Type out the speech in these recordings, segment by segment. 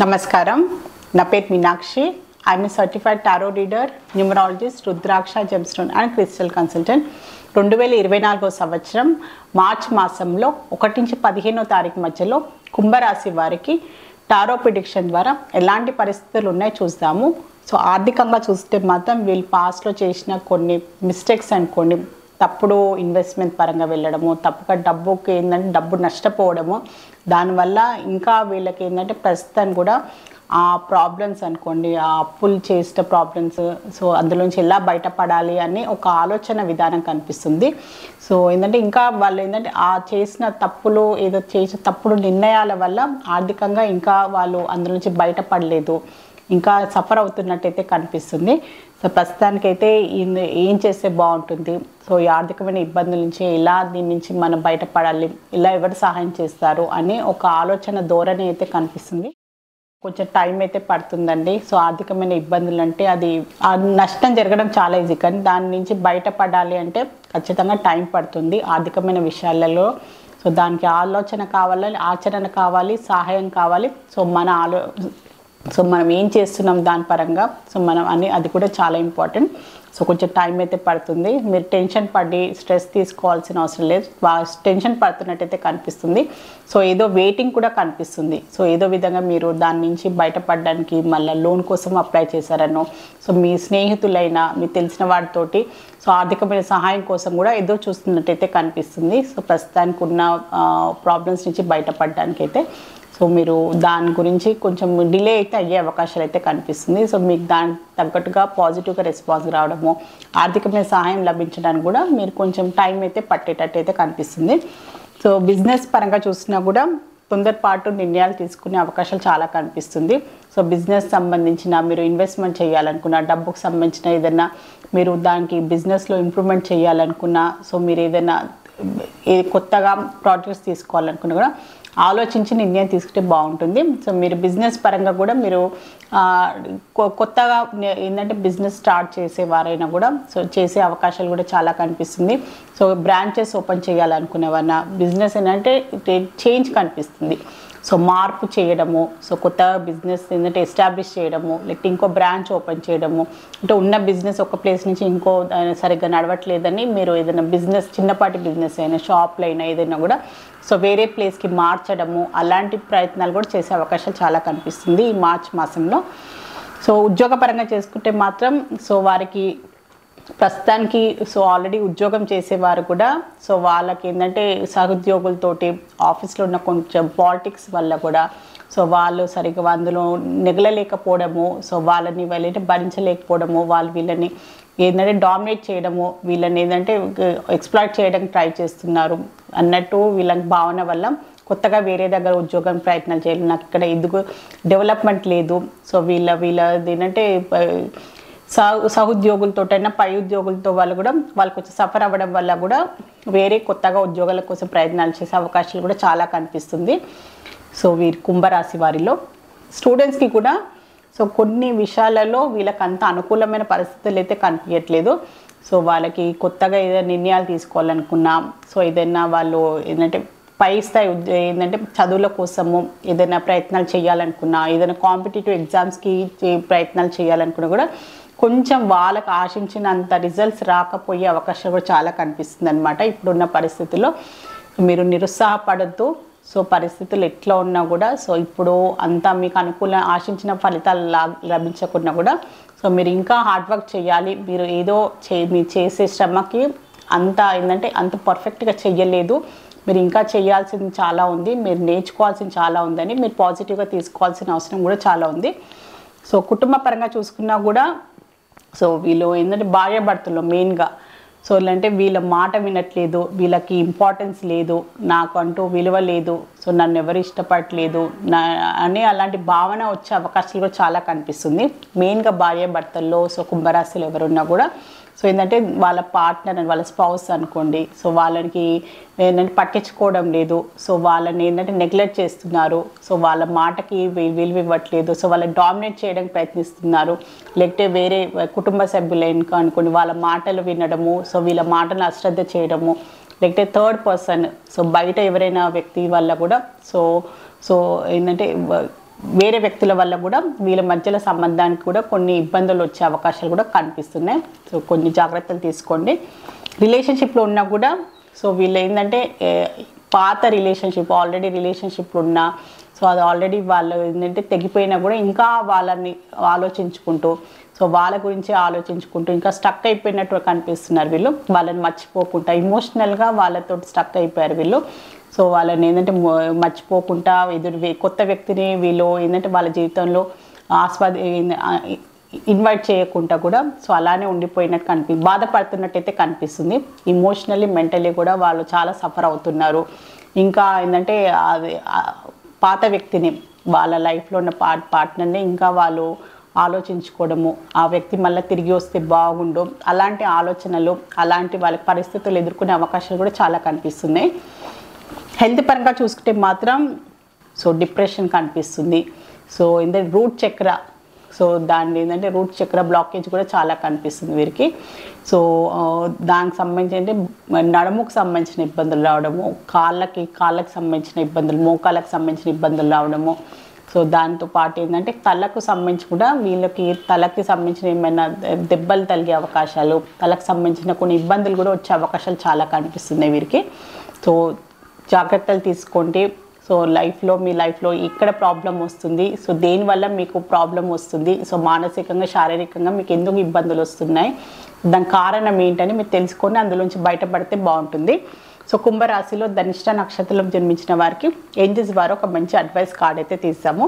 నమస్కారం నా పేరు Meenakshi I'm a certified tarot reader numerologist rudraksha gemstone and crystal consultant 2024 సంవత్సరం మార్చ్ మాసంలో 1 నుంచి 15వ తారీఖు మధ్యలో కుంభరాశి వారికి టారో ప్రిడిక్షన్ ద్వారా ఎలాంటి పరిస్థితులు ఉన్నాయో చూద్దాము. సో ఆర్థికంగా చూస్తే మాత్రం వీళ్ళు పాస్ట్లో చేసిన కొన్ని మిస్టేక్స్ అండ్ కొన్ని తప్పుడు ఇన్వెస్ట్మెంట్ పరంగా వెళ్ళడము, తప్పుగా డబ్బుకి ఏంటంటే డబ్బు నష్టపోవడము, దానివల్ల ఇంకా వీళ్ళకి ఏంటంటే ప్రస్తుతం కూడా ఆ ప్రాబ్లమ్స్ అనుకోండి, ఆ అప్పులు చేసిన ప్రాబ్లమ్స్, సో అందులోంచి ఎలా బయటపడాలి అని ఒక ఆలోచన విధానం కనిపిస్తుంది. సో ఏంటంటే ఇంకా వాళ్ళు ఏంటంటే ఆ చేసిన తప్పులు ఏదో చేసిన తప్పుడు నిర్ణయాల వల్ల ఆర్థికంగా ఇంకా వాళ్ళు అందులోంచి బయటపడలేదు, ఇంకా సఫర్ అవుతున్నట్టయితే కనిపిస్తుంది. సో ప్రస్తుతానికైతే ఏం చేస్తే బాగుంటుంది, సో ఈ ఆర్థికమైన ఇబ్బందుల నుంచి ఎలా దీని నుంచి మనం బయటపడాలి, ఇలా ఎవరు సహాయం చేస్తారు అని ఒక ఆలోచన ధోరణి అయితే కనిపిస్తుంది. కొంచెం టైం అయితే పడుతుందండి. సో ఆర్థికమైన ఇబ్బందులు అంటే అది నష్టం జరగడం చాలా ఈజీ, కానీ దాని నుంచి బయటపడాలి అంటే ఖచ్చితంగా టైం పడుతుంది ఆర్థికమైన విషయాలలో. సో దానికి ఆలోచన కావాలి, ఆచరణ కావాలి, సహాయం కావాలి. సో మనం ఏం చేస్తున్నాం దాని పరంగా, సో మనం అది కూడా చాలా ఇంపార్టెంట్. సో కొంచెం టైం అయితే పడుతుంది. మీరు టెన్షన్ పడి స్ట్రెస్ తీసుకోవాల్సిన అవసరం లేదు. టెన్షన్ పడుతున్నట్టయితే కనిపిస్తుంది. సో ఏదో వెయిటింగ్ కూడా కనిపిస్తుంది. సో ఏదో విధంగా మీరు దాని నుంచి బయటపడడానికి మళ్ళీ లోన్ కోసం అప్లై చేశారనో, సో మీ స్నేహితులైనా మీ తెలిసిన వాటితోటి సో ఆర్థికమైన సహాయం కోసం కూడా ఏదో చూస్తున్నట్టయితే కనిపిస్తుంది. సో ప్రస్తుతానికి ఉన్న ప్రాబ్లమ్స్ నుంచి బయటపడడానికి అయితే సో మీరు దాని గురించి కొంచెం డిలే అయితే అయ్యే అవకాశాలు అయితే కనిపిస్తుంది. సో మీకు దానికి తగ్గట్టుగా పాజిటివ్గా రెస్పాన్స్ రావడము, ఆర్థికమైన సహాయం లభించడానికి కూడా మీరు కొంచెం టైం అయితే పట్టేటట్టు అయితే కనిపిస్తుంది. సో బిజినెస్ పరంగా చూసినా కూడా తొందరపాటు నిర్ణయాలు తీసుకునే అవకాశాలు చాలా కనిపిస్తుంది. సో బిజినెస్ సంబంధించిన మీరు ఇన్వెస్ట్మెంట్ చేయాలనుకున్న, డబ్బుకు సంబంధించిన ఏదైనా మీరు దానికి బిజినెస్లో ఇంప్రూవ్మెంట్ చేయాలనుకున్నా, సో మీరు ఏదైనా కొత్తగా ప్రాజెక్ట్స్ తీసుకోవాలనుకున్నా కూడా ఆలోచించి నిర్ణయం తీసుకుంటే బాగుంటుంది. సో మీరు బిజినెస్ పరంగా కూడా మీరు కొత్తగా ఏంటంటే బిజినెస్ స్టార్ట్ చేసేవారైనా కూడా సో చేసే అవకాశాలు కూడా చాలా కనిపిస్తుంది. సో బ్రాంచెస్ ఓపెన్ చేయాలనుకునేవారైనా బిజినెస్ ఏంటంటే చేంజ్ కనిపిస్తుంది. సో మార్పు చేయడము, సో కొత్త బిజినెస్ ఏంటంటే ఎస్టాబ్లిష్ చేయడము, లేకపోతే ఇంకో బ్రాంచ్ ఓపెన్ చేయడము, అంటే ఉన్న బిజినెస్ ఒక ప్లేస్ నుంచి ఇంకో సరిగ్గా నడవట్లేదని మీరు ఏదైనా బిజినెస్ చిన్నపాటి బిజినెస్ అయినా షాప్లో అయినా ఏదైనా కూడా సో వేరే ప్లేస్కి మార్చడము, అలాంటి ప్రయత్నాలు కూడా చేసే అవకాశాలు చాలా కనిపిస్తుంది ఈ మార్చ్ మాసంలో. సో ఉద్యోగపరంగా చేసుకుంటే మాత్రం సో వారికి ప్రస్తుతానికి సో ఆల్రెడీ ఉద్యోగం చేసేవారు కూడా సో వాళ్ళకి ఏంటంటే సహోద్యోగులతోటి ఆఫీస్లో ఉన్న కొంచెం పాలిటిక్స్ వల్ల కూడా సో వాళ్ళు సరిగ్గా అందులో నెగలలేకపోవడము, సో వాళ్ళని వాళ్ళంటే భరించలేకపోవడము, వీళ్ళని ఏంటంటే డామినేట్ చేయడము, వీళ్ళని ఏంటంటే ఎక్స్ప్లాయిట్ చేయడానికి ట్రై చేస్తున్నారు అన్నట్టు వీళ్ళకి భావన వల్ల కొత్తగా వేరే దగ్గర ఉద్యోగం ప్రయత్నాలు చేయాలి, నాకు ఇక్కడ ఎందుకు డెవలప్మెంట్ లేదు, సో వీళ్ళది ఏంటంటే సహోద్యోగులతోటైనా పై ఉద్యోగులతో వాళ్ళు కూడా వాళ్ళు కొంచెం సఫర్ అవ్వడం వల్ల కూడా వేరే కొత్తగా ఉద్యోగాల కోసం ప్రయత్నాలు చేసే అవకాశాలు కూడా చాలా కనిపిస్తుంది. సో వీరి కుంభరాశి వారిలో స్టూడెంట్స్కి కూడా సో కొన్ని విషయాలలో వీళ్ళకి అంత అనుకూలమైన పరిస్థితులు అయితే కనిపించట్లేదు. సో వాళ్ళకి కొత్తగా ఏదైనా నిర్ణయాలు తీసుకోవాలనుకున్నా, సో ఏదైనా వాళ్ళు ఏంటంటే పై స్థాయి ఏంటంటే చదువుల కోసము ఏదైనా ప్రయత్నాలు చేయాలనుకున్నా, ఏదైనా కాంపిటేటివ్ ఎగ్జామ్స్కి ప్రయత్నాలు చేయాలనుకున్నా కూడా కొంచెం వాళ్ళకి ఆశించినంత రిజల్ట్స్ రాకపోయే అవకాశం కూడా చాలా కనిపిస్తుంది అనమాట. ఇప్పుడున్న పరిస్థితుల్లో మీరు నిరుత్సాహపడద్దు. సో పరిస్థితులు ఎట్లా ఉన్నా కూడా సో ఇప్పుడు అంతా మీకు ఆశించిన ఫలితాలు లభించకుండా కూడా సో మీరు ఇంకా హార్డ్ వర్క్ చేయాలి. మీరు ఏదో మీరు చేసే శ్రమకి అంత ఏంటంటే అంత పర్ఫెక్ట్గా చెయ్యలేదు, మీరు ఇంకా చేయాల్సింది చాలా ఉంది, మీరు నేర్చుకోవాల్సింది చాలా ఉందని మీరు పాజిటివ్గా తీసుకోవాల్సిన అవసరం కూడా చాలా ఉంది. సో కుటుంబ పరంగా చూసుకున్నా కూడా సో వీళ్ళు ఏంటంటే భార్యాభర్తలు మెయిన్గా సో అంటే వీళ్ళ మాట వినట్లేదు, వీళ్ళకి ఇంపార్టెన్స్ లేదు, నాకు అంటూ విలువ లేదు, సో నన్ను ఎవరు ఇష్టపడట్లేదు అని అలాంటి భావన వచ్చే అవకాశాలు కూడా చాలా కనిపిస్తుంది. మెయిన్గా భార్యాభర్తల్లో సో కుంభరాశులు ఎవరున్నా కూడా సో ఏంటంటే వాళ్ళ పార్ట్నర్ వాళ్ళ స్పౌస్ అనుకోండి, సో వాళ్ళకి ఏంటంటే పట్టించుకోవడం లేదు, సో వాళ్ళని ఏంటంటే నెగ్లెక్ట్ చేస్తున్నారు, సో వాళ్ళ మాటకి విలువ ఇవ్వట్లేదు, సో వాళ్ళని డామినేట్ చేయడానికి ప్రయత్నిస్తున్నారు. లేకపోతే వేరే కుటుంబ సభ్యులైన అనుకోండి వాళ్ళ మాటలు వినడము, సో వీళ్ళ మాటను అశ్రద్ధ చేయడము, లేకపోతే థర్డ్ పర్సన్ సో బయట ఎవరైనా వ్యక్తి వల్ల కూడా సో ఏంటంటే వేరే వ్యక్తుల వల్ల కూడా వీళ్ళ మధ్యలో సంబంధానికి కూడా కొన్ని ఇబ్బందులు వచ్చే అవకాశాలు కూడా కనిపిస్తున్నాయి. సో కొన్ని జాగ్రత్తలు తీసుకోండి. రిలేషన్షిప్లో ఉన్నా కూడా సో వీళ్ళు ఏంటంటే పాత రిలేషన్షిప్ ఆల్రెడీ రిలేషన్షిప్లో ఉన్నా సో అది ఆల్రెడీ వాళ్ళు ఏంటంటే తెగిపోయినా కూడా ఇంకా వాళ్ళని ఆలోచించుకుంటూ సో వాళ్ళ గురించి ఆలోచించుకుంటూ ఇంకా స్టక్ అయిపోయినట్టు కనిపిస్తున్నారు వీళ్ళు. వాళ్ళని మర్చిపోకుండా ఎమోషనల్గా వాళ్ళతో స్టక్ అయిపోయారు వీళ్ళు. సో వాళ్ళని ఏంటంటే మర్చిపోకుండా కొత్త వ్యక్తిని వీళ్ళు ఏంటంటే వాళ్ళ జీవితంలో ఇన్వైట్ చేయకుండా కూడా సో అలానే ఉండిపోయినట్టు బాధపడుతున్నట్టయితే కనిపిస్తుంది. ఇమోషనల్లీ మెంటలీ కూడా వాళ్ళు చాలా సఫర్ అవుతున్నారు. ఇంకా ఏంటంటే అది పాత వ్యక్తిని వాళ్ళ లైఫ్లో ఉన్న పార్ట్నర్ని ఇంకా వాళ్ళు ఆలోచించుకోవడము, ఆ వ్యక్తి మళ్ళీ తిరిగి వస్తే బాగుండు అలాంటి ఆలోచనలు అలాంటి వాళ్ళ పరిస్థితులు ఎదుర్కొనే అవకాశాలు కూడా చాలా కనిపిస్తున్నాయి. హెల్త్ పరంగా చూసుకుంటే మాత్రం సో డిప్రెషన్ కనిపిస్తుంది. సో ఏంటంటే రూట్ చక్ర సో దాన్ని ఏంటంటే రూట్ చక్ర బ్లాకేజ్ కూడా చాలా కనిపిస్తుంది వీరికి. సో దానికి సంబంధించి అంటే నడుముకు సంబంధించిన ఇబ్బందులు రావడము, కాళ్ళకి సంబంధించిన ఇబ్బందులు, మోకాళ్ళకి సంబంధించిన ఇబ్బందులు రావడము. సో దాంతోపాటు ఏంటంటే తలకు సంబంధించి కూడా వీళ్ళకి తలకి సంబంధించిన ఏమైనా దెబ్బలు తగిలే అవకాశాలు, తలకు సంబంధించిన కొన్ని ఇబ్బందులు కూడా వచ్చే అవకాశాలు చాలా కనిపిస్తున్నాయి వీరికి. సో జాగ్రత్తలు తీసుకోండి. సో మీ లైఫ్లో ఇక్కడ ప్రాబ్లం వస్తుంది, సో దేనివల్ల మీకు ప్రాబ్లం వస్తుంది, సో మానసికంగా శారీరకంగా మీకు ఎందుకు ఇబ్బందులు వస్తున్నాయి, దాని కారణం ఏంటని మీరు తెలుసుకొని అందులోంచి బయటపడితే బాగుంటుంది. సో కుంభరాశిలో ధనిష్ట నక్షత్రం జన్మించిన వారికి ఏంజెస్ వారు ఒక మంచి అడ్వైస్ కార్డ్ అయితే తీసాము.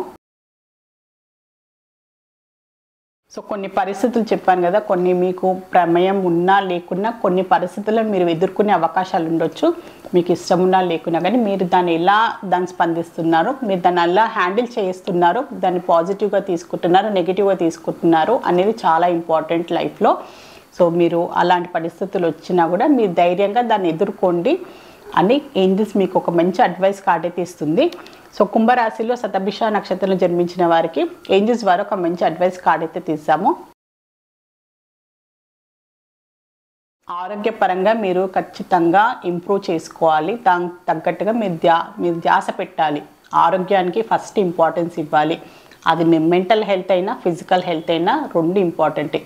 సో కొన్ని పరిస్థితులు చెప్పాను కదా, కొన్ని మీకు ప్రమేయం ఉన్నా లేకున్నా కొన్ని పరిస్థితులను మీరు ఎదుర్కొనే అవకాశాలు ఉండొచ్చు. మీకు ఇష్టం ఉన్నా లేకున్నా కానీ మీరు దాన్ని స్పందిస్తున్నారు, మీరు దాన్ని ఎలా హ్యాండిల్ చేస్తున్నారు, దాన్ని పాజిటివ్గా తీసుకుంటున్నారు, నెగిటివ్గా తీసుకుంటున్నారు అనేది చాలా ఇంపార్టెంట్ లైఫ్లో. సో మీరు అలాంటి పరిస్థితులు వచ్చినా కూడా మీరు ధైర్యంగా దాన్ని ఎదుర్కోండి అని ఏంజెస్ మీకు ఒక మంచి అడ్వైస్ కార్డ్ అయితే ఇస్తుంది. సో కుంభరాశిలో శతభిష నక్షత్రంలో జన్మించిన వారికి ఏంజెస్ వారు ఒక మంచి అడ్వైస్ కార్డ్ అయితే తీసాము. ఆరోగ్యపరంగా మీరు ఖచ్చితంగా ఇంప్రూవ్ చేసుకోవాలి. దానికి తగ్గట్టుగా మీరు ధ్యాస పెట్టాలి. ఆరోగ్యానికి ఫస్ట్ ఇంపార్టెన్స్ ఇవ్వాలి. అది మెంటల్ హెల్త్ అయినా ఫిజికల్ హెల్త్ అయినా రెండు ఇంపార్టెంటే.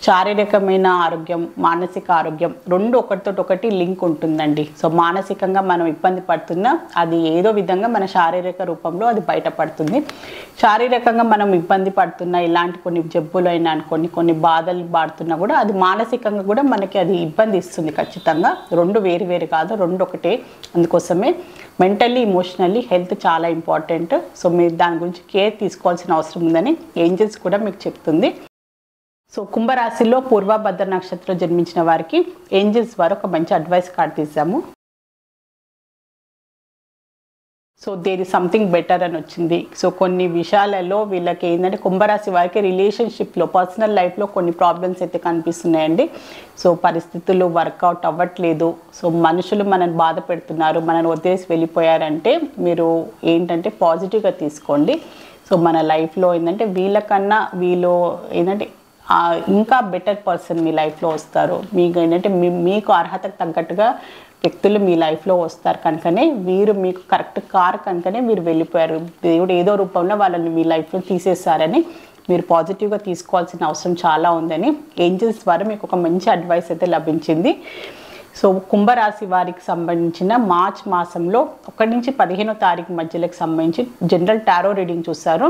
శారీరకమైన ఆరోగ్యం, మానసిక ఆరోగ్యం రెండు ఒకటి లింక్ ఉంటుందండి. సో మానసికంగా మనం ఇబ్బంది పడుతున్నా అది ఏదో విధంగా మన శారీరక రూపంలో అది బయటపడుతుంది. శారీరకంగా మనం ఇబ్బంది పడుతున్నా ఇలాంటి కొన్ని జబ్బులైనా కొన్ని బాధలు పడుతున్నా కూడా అది మానసికంగా కూడా మనకి అది ఇబ్బంది ఇస్తుంది. ఖచ్చితంగా రెండు వేరు కాదు, రెండు ఒకటే. అందుకోసమే మెంటల్లీ ఎమోషనల్లీ హెల్త్ చాలా ఇంపార్టెంట్. సో మీరు దాని గురించి కేర్ తీసుకోవాల్సిన అవసరం ఉందని ఏంజెల్స్ కూడా మీకు చెప్తుంది. సో కుంభరాశిలో పూర్వభద్ర నక్షత్రం జన్మించిన వారికి ఏంజెల్స్ వారు ఒక మంచి అడ్వైస్ కార్డ్ తీసాము. So there is something better అని వచ్చింది. సో కొన్ని విషయాలలో వీళ్ళకి ఏంటంటే కుంభరాశి వారికి రిలేషన్షిప్లో పర్సనల్ లైఫ్లో కొన్ని ప్రాబ్లమ్స్ అయితే కనిపిస్తున్నాయండి. సో పరిస్థితులు వర్కౌట్ అవ్వట్లేదు. సో మనుషులు మనల్ని బాధ పెడుతున్నారు, మనల్ని వదిలేసి వెళ్ళిపోయారంటే మీరు ఏంటంటే పాజిటివ్గా తీసుకోండి. సో మన లైఫ్లో ఏంటంటే వీళ్ళకన్నా వీళ్ళు ఏంటంటే ఇంకా బెటర్ పర్సన్ మీ లైఫ్లో వస్తారు. మీకు ఏంటంటే మీకు అర్హతకు తగ్గట్టుగా వ్యక్తులు మీ లైఫ్లో వస్తారు కనుకనే వీరు మీకు కరెక్ట్ కారు కనుకనే మీరు వెళ్ళిపోయారు. దేవుడు ఏదో రూపంలో వాళ్ళని మీ లైఫ్లో తీసేస్తారని మీరు పాజిటివ్గా తీసుకోవాల్సిన అవసరం చాలా ఉందని ఏంజెల్స్ ద్వారా మీకు ఒక మంచి అడ్వైస్ అయితే లభించింది. సో కుంభరాశి వారికి సంబంధించిన మార్చ్ మాసంలో 1 నుంచి 15వ తారీఖు మధ్యలోకి సంబంధించి జనరల్ టారో రీడింగ్ చూస్తారు.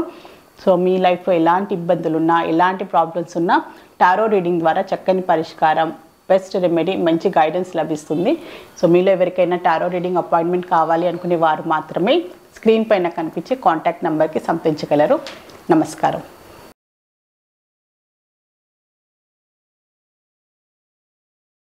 సో మీ లైఫ్లో ఎలాంటి ఇబ్బందులు ఉన్నా ఎలాంటి ప్రాబ్లమ్స్ ఉన్నా టారో రీడింగ్ ద్వారా చక్కని పరిష్కారం, బెస్ట్ రెమెడీ, మంచి గైడెన్స్ లభిస్తుంది. సో మీలో ఎవరికైనా టారో రీడింగ్ అపాయింట్మెంట్ కావాలి అనుకునే వారు మాత్రమే స్క్రీన్ పైన కనిపించే కాంటాక్ట్ నెంబర్కి సంప్రదించగలరు. నమస్కారం.